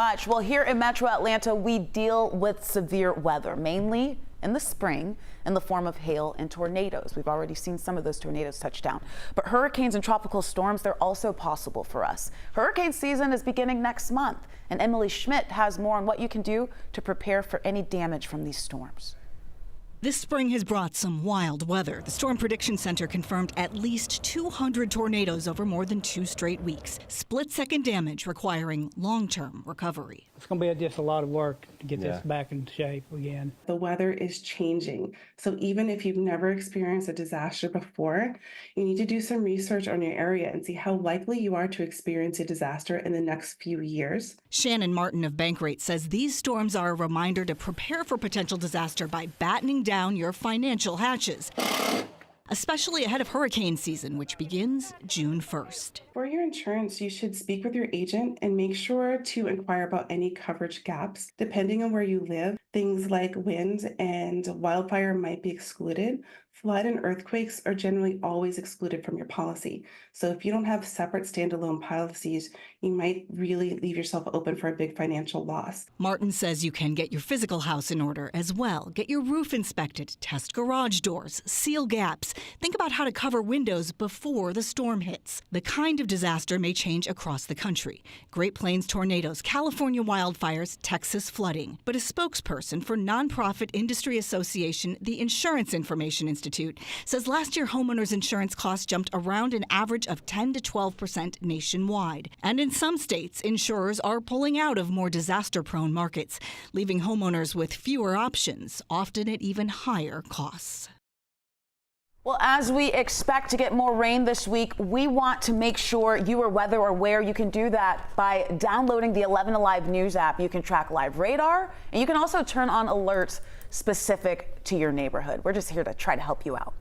Much. Well, here in Metro Atlanta, we deal with severe weather, mainly in the spring in the form of hail and tornadoes. We've already seen some of those tornadoes touch down. But hurricanes and tropical storms, they're also possible for us. Hurricane season is beginning next month, and Emily Schmidt has more on what you can do to prepare for any damage from these storms. This spring has brought some wild weather. The Storm Prediction Center confirmed at least 200 tornadoes over more than 2 straight weeks. Split-second damage requiring long-term recovery. It's going to be just a lot of work to get this back in shape again. The weather is changing. So even if you've never experienced a disaster before, you need to do some research on your area and see how likely you are to experience a disaster in the next few years. Shannon Martin of Bankrate says these storms are a reminder to prepare for potential disaster by battening down your financial hatches, especially ahead of hurricane season, which begins June 1st. For your insurance, you should speak with your agent and make sure to inquire about any coverage gaps. Depending on where you live, things like wind and wildfire might be excluded. Flood and earthquakes are generally always excluded from your policy. So if you don't have separate standalone policies, you might really leave yourself open for a big financial loss. Martin says you can get your physical house in order as well. Get your roof inspected, test garage doors, seal gaps. Think about how to cover windows before the storm hits. The kind of disaster may change across the country. Great Plains tornadoes, California wildfires, Texas flooding. But a spokesperson for nonprofit industry association, the Insurance Information Institute, says last year homeowners insurance costs jumped around an average of 10 to 12% nationwide. And in some states, insurers are pulling out of more disaster-prone markets, leaving homeowners with fewer options, often at even higher costs. Well, as we expect to get more rain this week, we want to make sure you are weather aware. You can do that by downloading the 11 Alive News app. You can track live radar, and you can also turn on alerts specific to your neighborhood. We're just here to try to help you out.